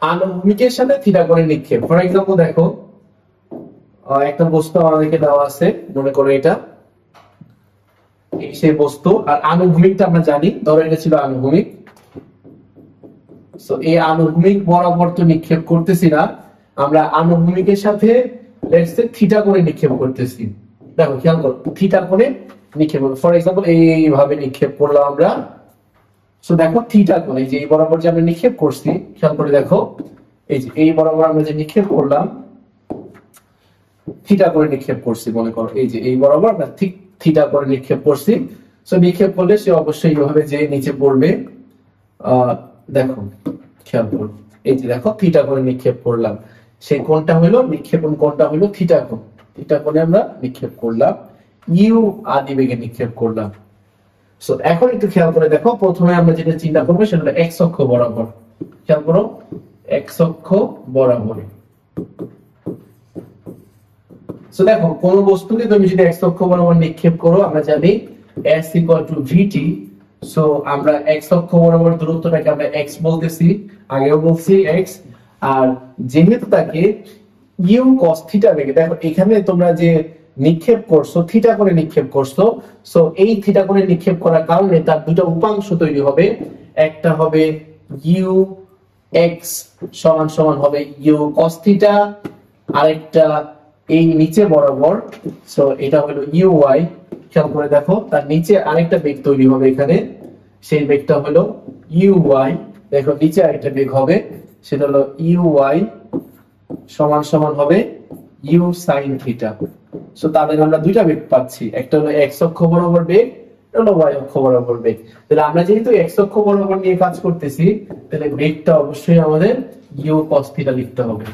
আনুভূমিকের সাথে থিটা কোণে নিক্ষেপ। ফর এক্সাম্পল দেখো, একটা বস্তু আমাদেরকে দেওয়া আছে, মনে করো এটা সেই বস্তু, আর আনুভূমিকটা আমরা জানি, ধরো এটা ছিল আনুভূমিক। সো এই আনুভূমিক বরাবর তো নিক্ষেপ করতেছি না, আমরা আনুভূমিকের সাথে লেটস সে থিটা কোণে নিক্ষেপ করতেছি। দেখো খেয়াল করো, থিটা কোণে নিক্ষেপ, ফর এক্সাম্পল এইভাবে নিক্ষেপ করলাম আমরা। সো দেখো থিটা কোণে, যে এই বরাবর যে আমরা নিক্ষেপ করছি, খেয়াল করে দেখো, এই যে এই বরাবর আমরা যে নিক্ষেপ করলাম, থিটা করে নিক্ষেপ করছি, মনে করো এই যে এই বরাবর আমরা ঠিক থিটা করে নিক্ষেপ করছি। সো নিক্ষেপ করলে সে অবশ্যই এইভাবে যে নিচে পড়বে। দেখো খেয়াল করো, এই যে দেখো থিটা করে নিক্ষেপ করলাম, সেই কোণটা হলো নিক্ষেপণ কোণটা হলো থিটা কোণ, থিটা কোণে আমরা নিক্ষেপ করলাম, ইউ আদি বেগে নিক্ষেপ করলাম। সো এখন একটু খেয়াল করে দেখো, প্রথমে আমরা যেটা চিন্তা করবো সেটা হলো এক্স অক্ষ বরাবর। খেয়াল করো, এক্স অক্ষ বরাবর। সো দেখো, কোন বস্তুকে তুমি যদি এক্স অক্ষ বরাবর নিক্ষেপ করো, আমরা জানি s = vt। সো আমরা এক্স অক্ষ বরাবর দূরত্বটাকে আমরা x বলতেছি, আগেও বলছি x। আর যেহেতু তাকে u cos থিটা বেগে, দেখো এখানে তোমরা যে নিক্ষেপ করছো থিটা করে নিক্ষেপ করছো, সো এই থিটা করে নিক্ষেপ করার কারণে তার দুটো উপাংশ তৈরি হবে, একটা হবে u x সমান সমান হবে u cos থিটা, আরেকটা এই নিচে বরাবর, সো এটা হলো uy। খেয়াল করে দেখো, তার নিচে আরেকটা বেগ তৈরি হবে এখানে, সেই বেগটা হলো uy। দেখো নিচে আরেকটা বেগ হবে, সেটা হলো uy সমান সমান হবে u sin থিটা। সো তাদের আমরা দুইটা বেগ পাচ্ছি, একটা হলো x অক্ষ বরাবর বেগ, একটা হলো y অক্ষ বরাবর বেগ। তাহলে আমরা যেহেতু x অক্ষ বরাবর নিয়ে কাজ করতেছি, তাহলে বেগটা অবশ্যই আমাদের u cos থিটা লিখতে হবে।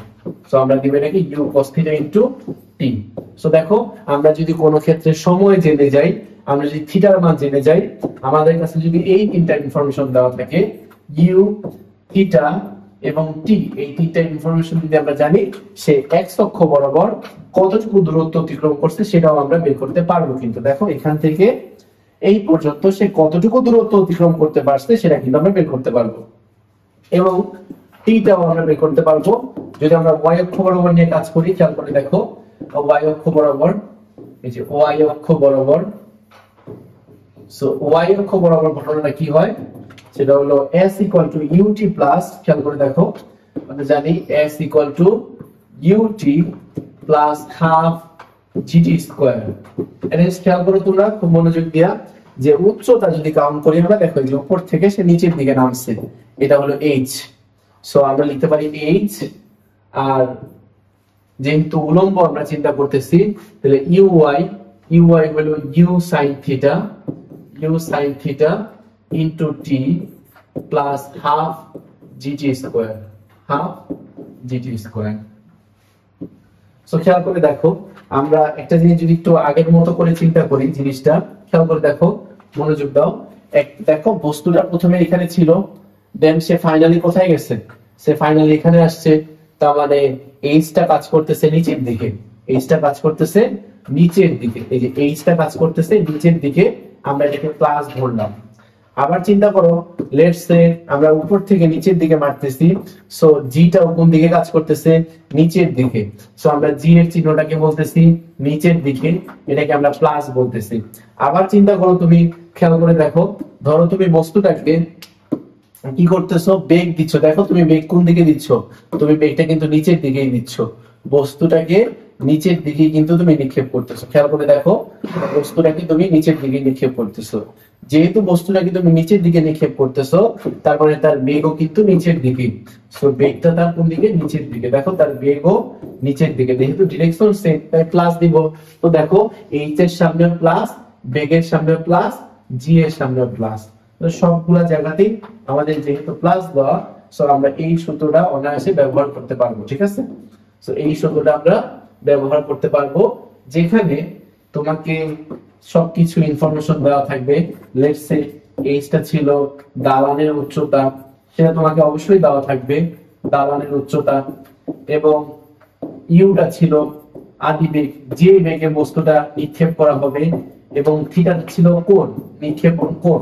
সো আমরা দিব নাকি u cos theta into t। So দেখো, আমরা যদি কোনো ক্ষেত্রে সময় জেনে যাই, আমরা যদি থিটার মান জেনে যাই, আমাদের কাছে যদি এই তিনটা ইনফরমেশন দেওয়া থাকে, u থিটা এবং t, এই তিনটা ইনফরমেশন যদি আমরা জানি, সে x অক্ষ বরাবর কতটুকু দূরত্ব অতিক্রম করছে সেটাও আমরা বের করতে পারবো। কিন্তু দেখো এখান থেকে এই পর্যন্ত সে কতটুকু দূরত্ব অতিক্রম করতে পারছে সেটা কিন্তু আমরা বের করতে পারবো, এবং টিটাও আমরা বের করতে পারবো যদি আমরা y অক্ষ বরাবর নিয়ে কাজ করি। খেয়াল করে দেখো, y অক্ষ বরাবর, এই যে y অক্ষ বরাবর, সো y অক্ষ বরাবর ঘটনাটা কি হয়, সেটা হলো s = ut প্লাস, খেয়াল করে দেখো আমরা জানি s = ut plus half gt square. এটা খেয়াল করো তোমরা খুব মনোযোগ দিয়া, যে উচ্চতা যদি কাউন্ট করি আমরা, দেখো যে উপর থেকে সে নিচের দিকে নামছে, এটা হলো h। সো আমরা লিখতে পারি h, আর যেহেতু উলম্ব আমরা চিন্তা করতেছি, তাহলে uy হলো u sin theta into t plus half gt square, so খেয়াল করে দেখো, আমরা একটা জিনিস যদি একটু আগের মতো করে চিন্তা করি, জিনিসটা খেয়াল করে দেখো, মনোযোগ দাও। দেখো বস্তুটা প্রথমে এখানে ছিল, দেন সে ফাইনালি কোথায় গেছে, সে ফাইনালি এখানে আসছে। তার মানে এইচটা কাজ করতেছে নিচের দিকে, এইচটা কাজ করতেছে নিচের দিকে, এই যে এইচটা কাজ করতেছে নিচের দিকে, আমরা এটাকে প্লাস ধরলাম। আবার চিন্তা করো, লেটস সে আমরা উপর থেকে নিচের দিকে মারতেছি, সো জিটা কোন দিকে কাজ করতেছে, নিচের দিকে। সো আমরা জি এর চিহ্নটাকে বলতেছি নিচের দিকে, এটাকে আমরা প্লাস বলতেছি। আবার চিন্তা করো, তুমি খেয়াল করে দেখো, ধরো তুমি বস্তুটাকে কি করতেছো, বেগ দিচ্ছ, দেখো তুমি বেগ কোন দিকে দিচ্ছ, তুমি বেগটা কিন্তু নিচের দিকেই দিচ্ছ, বস্তুটাকে নিচের দিকে কিন্তু তুমি নিক্ষেপ করতেছো। খেয়াল করে দেখো, বস্তুটাকে তুমি নিচের দিকে নিক্ষেপ করতেছো। যেহেতু বস্তুটাকে তুমি নিচের দিকে নিক্ষেপ করতেছো, তারপরে তার বেগও কিন্তু নিচের দিকে। সো বেগটা তার কোন দিকে? নিচের দিকে। দেখো তার বেগও নিচের দিকে, যেহেতু ডিরেকশন সেম তাই প্লাস দিব। তো দেখো এইচ এর সামনে প্লাস, বেগের সামনে প্লাস, জি এর সামনে প্লাস। তো সবগুলা জায়গাতেই আমাদের যেহেতু প্লাস দেওয়া, সো আমরা এই সূত্রটা অনায়াসে ব্যবহার করতে পারবো। ঠিক আছে, সো এই সূত্রটা আমরা ব্যবহার করতে পারবো, যেখানে তোমাকে সবকিছু ইনফরমেশন দেওয়া থাকবে। লেটস সে এইচটা ছিল দালানের উচ্চতা, সেটা তোমাকে অবশ্যই দেওয়া থাকবে, দালানের উচ্চতা। এবং ইউটা ছিল আদি বেগ, যে বেগে বস্তুটা নিক্ষেপ করা হবে। এবং থিটা ছিল কোণ, নিক্ষেপণ কোণ।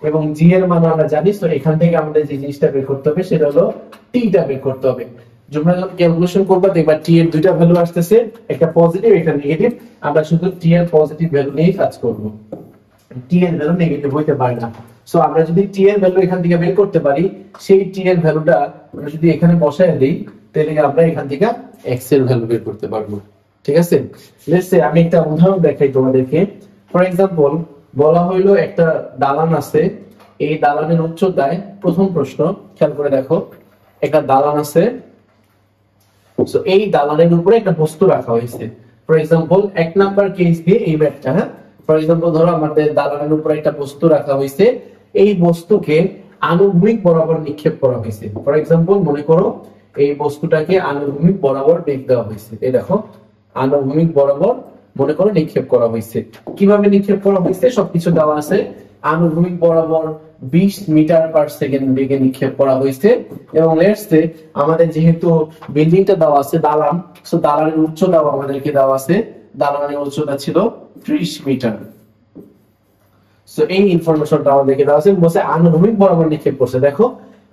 এবং জি এর মান আমরা জানি, তো এখান থেকে আমাদের যে জিনিসটা বের করতে হবে সেটা হলো টিটা বের করতে হবে। তোমরা যখন ক্যালকুলেশন করবা দেখবা টি এর দুইটা ভ্যালু আসতেছে, একটা পজিটিভ একটা নেগেটিভ। আমরা শুধু টি এর পজিটিভ ভ্যালু নিয়ে কাজ করব, টি এর ভ্যালু নেগেটিভ হইতে পারে না। সো আমরা যদি টি এর ভ্যালু এখান থেকে বের করতে পারি, সেই টি এর ভ্যালুটা আমরা যদি এখানে বসায় দেই, তাহলে আমরা এখান থেকে এক্স এর ভ্যালু বের করতে পারবো। ঠিক আছে, লেটস সে আমি একটা উদাহরণ দেখাই তোমাদেরকে। ফর এক্সাম্পল, বলা হইলো একটা দালান আছে, এই দালানের উচ্চতায়, প্রথম প্রশ্ন খেয়াল করে দেখো, একটা দালান আছে, সো এই দালানের উপরে একটা বস্তু রাখা হয়েছে। ফর এক্সাম্পল, এক নাম্বার কেস দিয়ে এই ম্যাথটা, হ্যাঁ, ফর এক্সাম্পল ধরো আমাদের দালানের উপরে একটা বস্তু রাখা হয়েছে, এই বস্তুকে আনুভূমিক বরাবর নিক্ষেপ করা হয়েছে। ফর এক্সাম্পল মনে করো এই বস্তুটাকে আনুভূমিক বরাবর বেগ দেওয়া হয়েছে, এই দেখো আনুভূমিক বরাবর মনে করো নিক্ষেপ করা হয়েছে। কিভাবে নিক্ষেপ করা হয়েছে সবকিছু দেওয়া আছে। আনুভূমিক বরাবর 20 মিটার পার সেকেন্ড বেগে নিক্ষেপ করা হয়েছে। এবং লেটস সে আমাদের যেহেতু বিল্ডিংটা দেওয়া আছে দালান, সো দালানের উচ্চতাও আমাদেরকে দেওয়া আছে, দালানের উচ্চতা ছিল 30 মিটার। সো এই ইনফরমেশনটা আমাদেরকে দেওয়া আছে, বলছে আনুভূমিক বরাবর নিক্ষেপ করছে। দেখো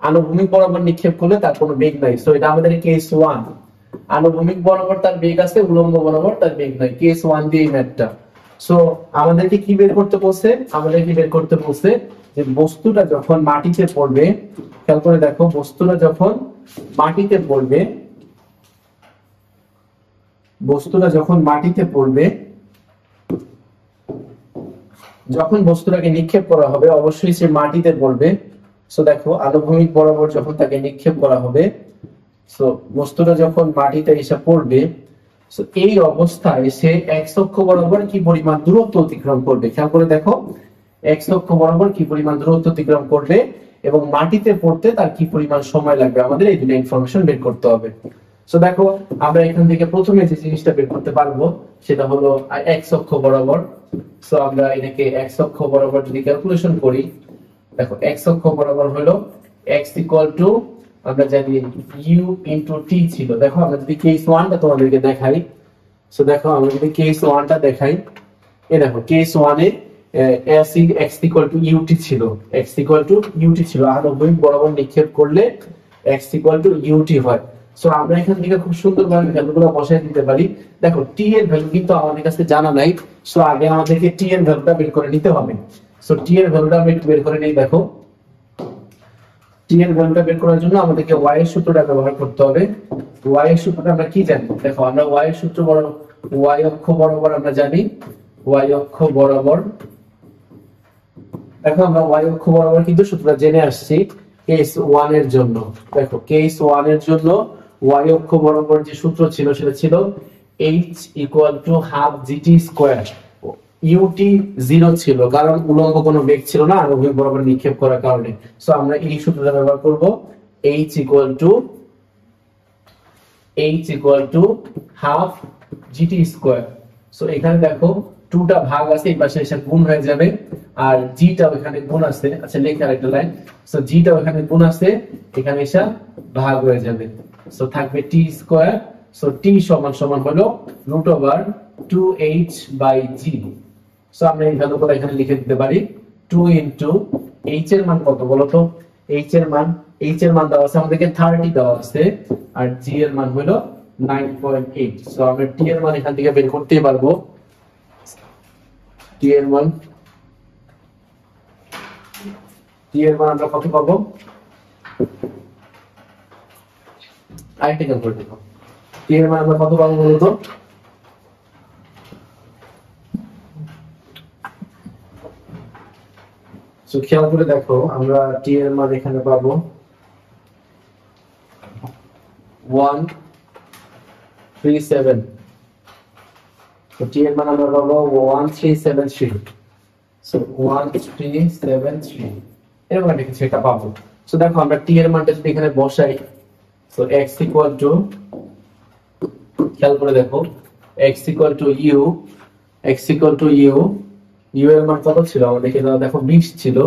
আনুভূমিক বরাবর নিক্ষেপ করলে তার কোনো বেগ নাই, সো এটা আমাদের কেস 1। আনুভূমিক বরাবর তার বেগ আছে, উলম্ব বরাবর তার বেগ নাই, কেস 1 দিয়ে এই ম্যাথটা। সো আমাদেরকে কি বের করতে বলছে? আমাদেরকে বের করতে বলছে যে বস্তুটা যখন মাটিতে পড়বে, খেয়াল করে দেখো, বস্তুটা যখন মাটিতে পড়বে, বস্তুটা যখন মাটিতে পড়বে, যখন বস্তুটাকে নিক্ষেপ করা হবে অবশ্যই সে মাটিতে পড়বে। সো দেখো আনুভূমিক বরাবর যখন তাকে নিক্ষেপ করা হবে, সো বস্তুটা যখন মাটিতে এসে পড়বে, সো এই অবস্থায় সে এক্স অক্ষ বরাবর কি পরিমাণ দূরত্ব অতিক্রম করবে, খেয়াল করে দেখো, এক্স অক্ষ বরাবর কি পরিমাণ দূরত্ব অতিক্রম করবে এবং মাটিতে পড়তে তার কি পরিমাণ সময় লাগবে, আমাদের এই দুটো ইনফরমেশন বের করতে হবে। সো দেখো আমরা এখান থেকে প্রথমে যে জিনিসটা বের করতে পারবো সেটা হলো এক্স অক্ষ বরাবর। সো আমরা এটাকে এক্স অক্ষ বরাবর যদি ক্যালকুলেশন করি, দেখো এক্স অক্ষ বরাবর হলো এক্স ইকুয়াল টু, আমরা জানি ইউ ইনটু টি ছিল। দেখো আমরা যদি কেস 1টা তোমাদেরকে দেখাই, সো দেখো আমরা যদি কেস 1টা দেখাই, এই দেখো কেস 1 এ এক্স ইকুয়াল টু ইউটি ছিল, এক্স ইকুয়াল টু ইউটি ছিল। আনুভূমিক বরাবর নিক্ষেপ করলে এক্স ইকুয়াল টু ইউটি হয়। সো আমরা এখান থেকে খুব সুন্দরভাবে ভ্যালুগুলো বসায় দিতে পারি। দেখো টি এর ভ্যালু কিন্তু আমাদের কাছে জানা নাই, সো আগে আমাদেরকে টি এর ভ্যালুটা বের করে নিতে হবে। সো টি এর ভ্যালুটা আমি একটু বের করে নেই। দেখো টি এর ভ্যালুটা বের করার জন্য আমাদেরকে ওয়াই এর সূত্রটা ব্যবহার করতে হবে। ওয়াই এর সূত্রটা আমরা কি জানি? দেখো আমরা ওয়াই এর সূত্র ওয়াই অক্ষ বরাবর আমরা জানি, ওয়াই অক্ষ বরাবর, দেখো আমরা ওয়াই অক্ষ বরাবর কিন্তু সূত্রটা জেনে আসছি কেস 1 এর জন্য। দেখো কেস 1 এর জন্য ওয়াই অক্ষ বরাবর যে সূত্র ছিল সেটা ছিল h equal to half g t square. U t 0 ছিল কারণ উলম্ব কোনো বেগ ছিল না আনুভূমিক বরাবর নিক্ষেপ করার কারণে। সো আমরা এই সূত্রটা ব্যবহার করব, h equal to half g t square. So এখানে দেখো 2টা ভাগ আছে, এই পাশে এসে গুণ হয়ে যাবে, আর জিটা ওখানে গুণ আছে, আচ্ছা লেখার একটা লাইন, সো জিটা ওখানে গুণ আছে, এখানে এসে ভাগ হয়ে যাবে। সো থাকবে টি স্কয়ার। সো টি সমান সমান হলো √2h/g। সো আমরা এই ভ্যালুগুলো এখানে লিখে দিতে পারি। 2 ইনটু h এর মান কত বলো তো? h এর মান দেওয়া আছে আমাদেরকে 30 দেওয়া আছে, আর g এর মান হলো 9.8। সো আমরা t এর মান এখান থেকে বের করতেই পারবো। t এর মান আমরা কত পাবো? আইটেম করে দেব। t এর মান আমরা কত পাবো বলো তো? তো খেয়াল করে দেখো আমরা টি এর মান এখানে পাবো 137। তো টি এর মান আমরা পাবো 1373। সো 1373 এরকম একটা কিছু একটা পাবো। সো দেখো আমরা টি এর মানটা যদি এখানে বসাই, সো x ইকুয়াল টু, খেয়াল করে দেখো x equal to u, x equal to u, u এর মান কত ছিল আমাদেরকে দেখো 20 ছিল,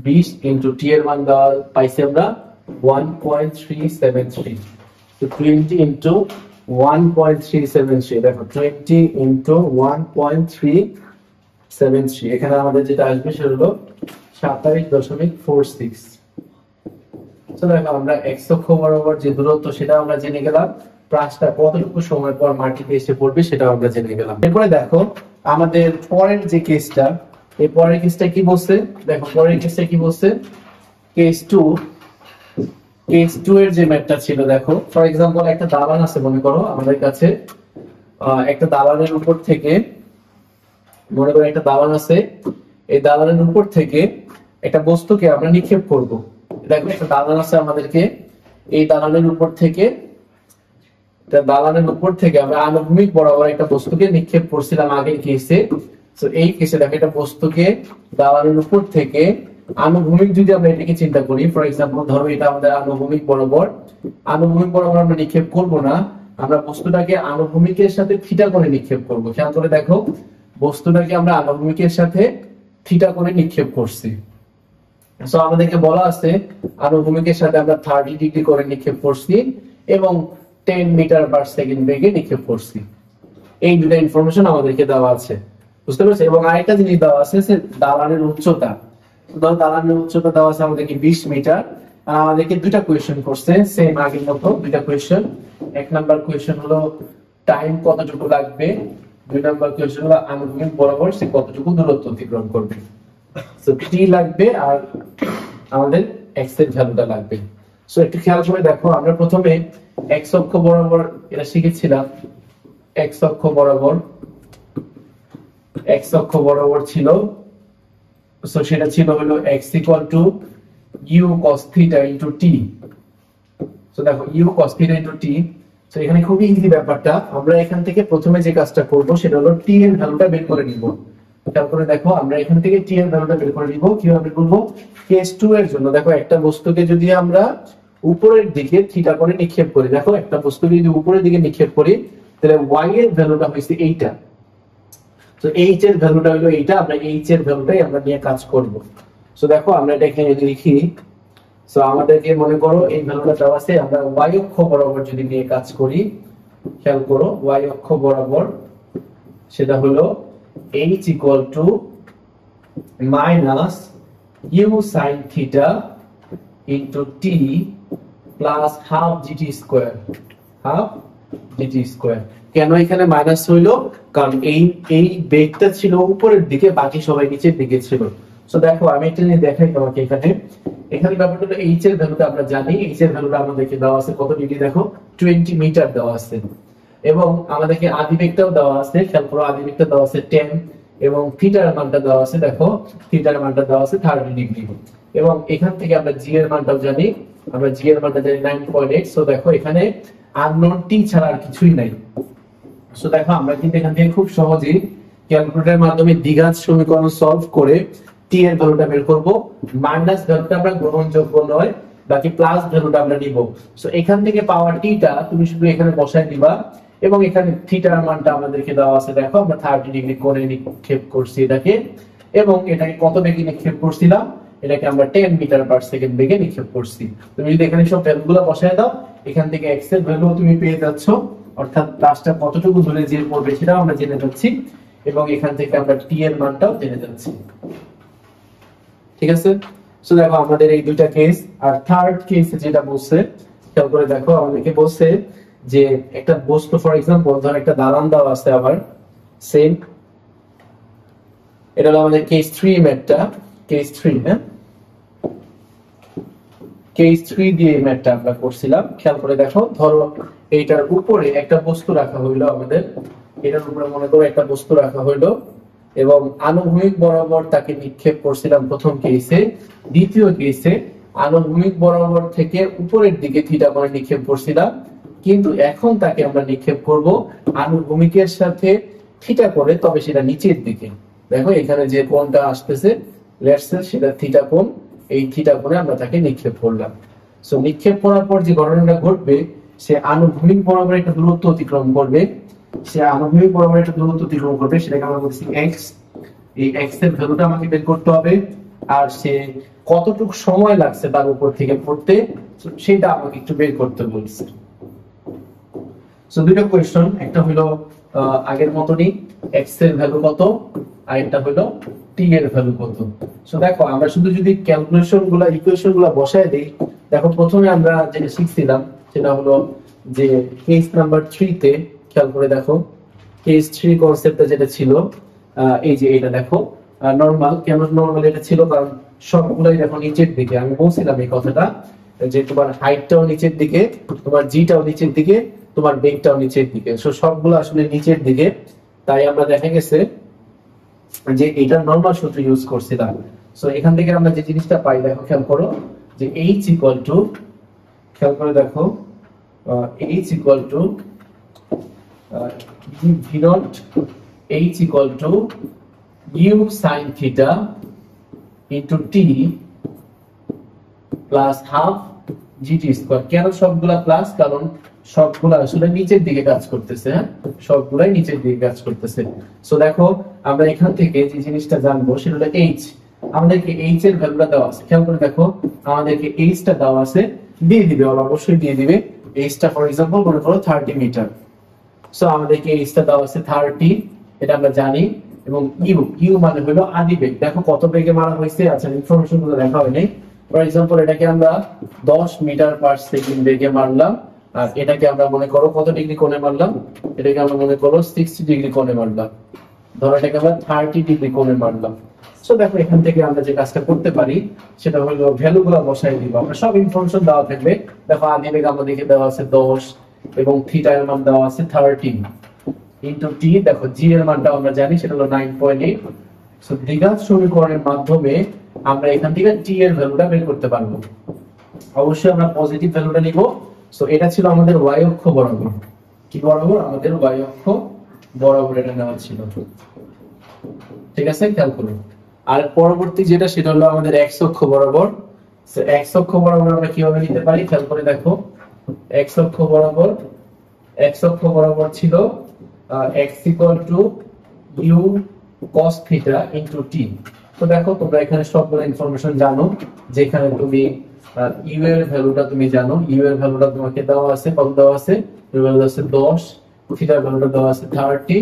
20 ইনটু টি এর মান দেওয়া পাইছি আমরা 1.373। তো 20 ইনটু 1.373, দেখো 20 ইনটু 1.373, এখানে আমাদের যেটা আসবে সেটা হলো 27.46। তো দেখো আমরা x অক্ষ বরাবর যে দূরত্ব সেটা আমরা জেনে গেলাম, প্লাসটা কতটুকু সময় পর মাটিতে এসে পড়বে সেটা আমরা জেনে গেলাম। এরপরে দেখো আমাদের পরের যে কেসটা, এই পরের কেসটা কি বলছে, দেখো পরের কেসটা কি বলছে, কেস 2, কেস 2 এর যে ম্যাথটা ছিল দেখো, ফর এক্সাম্পল একটা দালান আছে মনে করো আমাদের কাছে, একটা দালানের উপর থেকে, মনে করো একটা দালান আছে, এই দালানের উপর থেকে একটা বস্তুকে আমরা নিক্ষেপ করব। দেখো একটা দালান আছে আমাদেরকে, এই দালানের উপর থেকে, দালানের উপর থেকে আমরা আনুভূমিক বরাবর একটা বস্তুকে নিক্ষেপ করছিলাম আগের কেসে। তো এই কেসে দেখো একটা বস্তুকে দালানের উপর থেকে আনুভূমিক, যদি আমরা এটাকে চিন্তা করি, ফর এক্সাম্পল ধরো এটা আমাদের আনুভূমিক বরাবর, আনুভূমিক বরাবর আমরা নিক্ষেপ করব না, আমরা বস্তুটাকে আনুভূমিকের সাথে থিটা করে নিক্ষেপ করব। খেয়াল করে দেখো বস্তুটাকে আমরা আনুভূমিকের সাথে থিটা করে নিক্ষেপ করছি। সো আমাদেরকে বলা আছে আনুভূমিকের সাথে আমরা 30 ডিগ্রি করে নিক্ষেপ করছি এবং 10 মিটার পার সেকেন্ড বেগে নিক্ষেপ করছি। এই দুটো ইনফরমেশন আমাদেরকে দেওয়া আছে, বুঝতে পারছো? এবং আরেকটা জিনিস দেওয়া আছে যে দালানের উচ্চতা, ধরো দালানের উচ্চতা দেওয়া আছে আমাদেরকে 20 মিটার, আর আমাদেরকে দুইটা কোয়েশ্চেন করছে সেম আগের মতো দুইটা কোয়েশ্চেন। এক নাম্বার কোয়েশ্চেন হলো টাইম কতটুকু লাগবে, দুই নাম্বার কোয়েশ্চেন হলো আনুভূমিক বরাবর সে কতটুকু দূরত্ব অতিক্রম করবে। সো টি লাগবে আর আমাদের x এর ভ্যালুটা লাগবে। সো একটু খেয়াল করে দেখো আমরা প্রথমে x অক্ষ বরাবর এটা শিখেছিলাম, x অক্ষ বরাবর ছিল, সো সেটা ছিল হলো x equal two u cos theta into t। So দেখো u cos theta into t, so এখানে খুবই ইজি ব্যাপারটা, আমরা এখান থেকে প্রথমে যে কাজটা করব সেটা হলো t এর ভ্যালুটা বের করে নিব। খেয়াল করে দেখো আমরা এখান থেকে t এর ভ্যালুটা বের করে নিব। কিভাবে করব, কেস 2 এর জন্য দেখো একটা বস্তুকে যদি আমরা উপরের দিকে থিটা করে নিক্ষেপ করি, দেখো একটা বস্তুকে যদি উপরের দিকে নিক্ষেপ করি তাহলে y এর ভ্যালুটা হইছে এইটা, তো h এর ভ্যালুটা হলো এইটা, আমরা h এর ভ্যালুটাই আমরা নিয়ে কাজ করব। সো দেখো আমরা এটা এখানে লিখি, সো আমাদেরকে মনে করো এই ভ্যালুটা দেওয়া আছে, আমরা y অক্ষ বরাবর যদি নিয়ে কাজ করি, খেয়াল করো y অক্ষ বরাবর সেটা হলো h equal two minus u sin theta into t plus half gt square, half gt square. কেন এখানে মাইনাস হইলো, কারণ এই বেগটা ছিল উপরের দিকে, বাকি সবাই নিচের দিকে ছিল। সো দেখো আমি এটা নিয়ে দেখাই তোমাকে, এখানে ব্যাপারটা হলো h এর ভ্যালুটা আমরা জানি, h এর ভ্যালুটা আমাদেরকে দেওয়া আছে কত ডিগ্রি, দেখো 20 মিটার দেওয়া আছে, এবং আমাদেরকে আদিবেগটাও দেওয়া আছে, খেয়াল করো আদিবেগটা দেওয়া আছে 10, এবং থিটার মানটা দেওয়া আছে, দেখো থিটার মানটা দেওয়া আছে 30 ডিগ্রি, এবং এখান থেকে আমরা জি এর মানটাও জানি, আমরা জি এর মানটা জানি 9.8। সো দেখো এখানে আননোন টি ছাড়া আর কিছুই নাই। সো দেখো আমরা কিন্তু এখান থেকে খুব সহজেই ক্যালকুলেটরের মাধ্যমে দ্বিঘাত সমীকরণ সলভ করে টি এর ভ্যালুটা বের করব, মাইনাস ভ্যালুটা আমরা গ্রহণযোগ্য নয়, বাকি প্লাস ভ্যালুটা আমরা নিব। সো এখান থেকে পাওয়ার টিটা তুমি শুধু এখানে বসায় দিবা, এবং এখানে থিটার মানটা আমাদেরকে দেওয়া আছে, দেখো আমরা 30 ডিগ্রি কোণে নিক্ষেপ করছি এটাকে, এবং এটাকে কত বেগে নিক্ষেপ করছিলাম, এটাকে আমরা 10 মিটার পার সেকেন্ড বেগে নিক্ষেপ করছি। তুমি যদি এখানে সব ভ্যালুগুলো বসায় দাও, এখান থেকে x এর ভ্যালু তুমি পেয়ে যাচ্ছ, অর্থাৎ প্লাসটা কতটুকু দূরে যে পড়বে সেটাও আমরা জেনে যাচ্ছি, এবং এখান থেকে আমরা টি এর মানটাও জেনে যাচ্ছি। ঠিক আছে? সো দেখো আমাদের এই দুইটা কেস, আর থার্ড কেস যেটা বলছে, খেয়াল করে দেখো আমাদেরকে বলছে যে একটা বস্তু, ফর এক্সাম্পল ধর একটা দালান দেওয়া আছে, আবার সেম, এটা হলো আমাদের কেস 3 ম্যাথটা, কেস 3, হ্যাঁ কেস 3 দিয়ে এই ম্যাথটা আমরা করছিলাম। খেয়াল করে দেখো ধরো এইটার উপরে একটা বস্তু রাখা হইলো আমাদের, এটার উপরে মনে করো একটা বস্তু রাখা হইলো, এবং আনুভূমিক বরাবর তাকে নিক্ষেপ করছিলাম প্রথম কেসে। দ্বিতীয় কেসে আনুভূমিক বরাবর থেকে উপরের দিকে থিটা কোণে নিক্ষেপ করছিলাম, কিন্তু এখন তাকে আমরা নিক্ষেপ করব আনুভূমিকের সাথে থিটা করে, তবে সেটা নিচের দিকে। দেখো এখানে যে কোণটা আসতেছে লেটস সে সেটা থিটা কোণ, এই থিটা কোণে আমরা তাকে নিক্ষেপ করলাম। সো নিক্ষেপ করার পর যে ঘটনাটা ঘটবে, সে আনুভূমিক বরাবর একটা দূরত্ব অতিক্রম করবে। সে আনুভূমিক বরাবর একটা দূরত্ব অতিক্রম করবে, সেটাকে আমরা বলছি x। এই x এর ভ্যালুটা আমাকে বের করতে হবে, আর সে কতটুকু সময় লাগছে তার উপর থেকে পড়তে সেটা আমাকে একটু বের করতে বলছে। সো দুটো কোশ্চেন, একটা হলো আগের মতনই x এর ভ্যালু কত, আর একটা হলো t এর ভ্যালু কত। সো দেখো আমরা শুধু যদি ক্যালকুলেশন গুলা ইকুয়েশন গুলা বসায় দেই, দেখো প্রথমে আমরা যেটা শিখছিলাম সেটা হলো যে কেস নাম্বার 3 তে খেয়াল করে দেখো, কেস 3 কনসেপ্টটা যেটা ছিল এই যে এটা দেখো নরমাল। কেন নরমাল এটা ছিল? কারণ সবগুলাই দেখো নিচের দিকে। আমি বলছিলাম এই কথাটা যে তোমার হাইটটাও নিচের দিকে, তোমার জিটাও নিচের দিকে, তোমার বেগটাও নিচের দিকে। সো সবগুলো আসলে নিচের দিকে, তাই আমরা দেখা গেছে যে এটা নরমাল সূত্র ইউজ করছিলাম। সো এখান থেকে আমরা যে জিনিসটা পাই দেখো খেয়াল করো যে h ইকুয়াল টু, খেয়াল করে দেখো h equal two v not h equal two u sin theta into t plus half gt square. কেন সবগুলা প্লাস? কারণ সবগুলা আসলে নিচের দিকে কাজ করতেছে। হ্যাঁ, সবগুলাই নিচের দিকে কাজ করতেছে। সো দেখো আমরা এখান থেকে যে জিনিসটা জানবো সেটা হলো h। আমাদেরকে h এর ভ্যালুটা দেওয়া আছে, খেয়াল করে দেখো আমাদেরকে h টা দেওয়া আছে, দিয়ে দিবে, অবশ্যই দিয়ে দিবে। h টা ফর एग्जांपल মনে করো 30 মিটার। সো আমাদেরকে h টা দেওয়া আছে 30, এটা আমরা জানি। এবং u মানে হলো আদিবেগ। দেখো কত বেগে মারা হয়েছে, আচ্ছা ইনফরমেশন গুলো দেখা হয়নি। ফর एग्जांपल এটাকে আমরা 10 মিটার পার সেকেন্ড বেগে মারলাম, আর এটাকে আমরা মনে করো কত ডিগ্রি কোণে মারলাম, এটাকে আমরা মনে করো 60 ডিগ্রি কোণে মারলাম। ধরো এটাকে আমরা 30 ডিগ্রি কোণে মারলাম। সো দেখো এখান থেকে আমরা যে কাজটা করতে পারি সেটা হলো ভ্যালুগুলো বসাই দিব। আমরা সব ইনফরমেশন দেওয়া থাকবে। দেখো আদিবেগ আমাদেরকে দেওয়া আছে 10 এবং থিটা এর মান দেওয়া আছে 30 ইনটু টি। দেখো জি এর মানটা আমরা জানি সেটা হলো 9.8। সো দ্বিঘাত সমীকরণের মাধ্যমে আমরা এখান থেকে টি এর ভ্যালুটা বের করতে পারবো। অবশ্যই আমরা পজিটিভ ভ্যালুটা নিব। সো এটা ছিল আমাদের y অক্ষ বরাবর। কি বরাবর? আমাদের y অক্ষ বরাবর এটা নেওয়া ছিল। ঠিক আছে, খেয়াল করুন। আর পরবর্তী যেটা সেটা হলো আমাদের x অক্ষ বরাবর। সো x অক্ষ বরাবর আমরা কিভাবে নিতে পারি খেয়াল করে দেখো। x অক্ষ বরাবর ছিল x equal to u cos theta into t। তো দেখো তোমরা এখানে সবগুলো ইনফরমেশন জানো, যেখানে তুমি u এর ভ্যালুটা তুমি জানো। u এর ভ্যালুটা তোমাকে দেওয়া আছে, কত দেওয়া আছে? u এর ভ্যালু আছে 10, থিটা এর ভ্যালুটা দেওয়া আছে 30,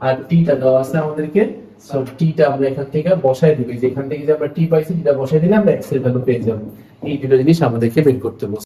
আর t টা দেওয়া আছে আমাদেরকে। সো t টা আমরা এখান থেকে বসাই দিই, যেখান থেকে যে আমরা t পাইছি এটা বসাই দিলে আমরা x এর ভ্যালু পেয়ে যাব। এই দুটো জিনিস আমাদেরকে বের করতে হবে।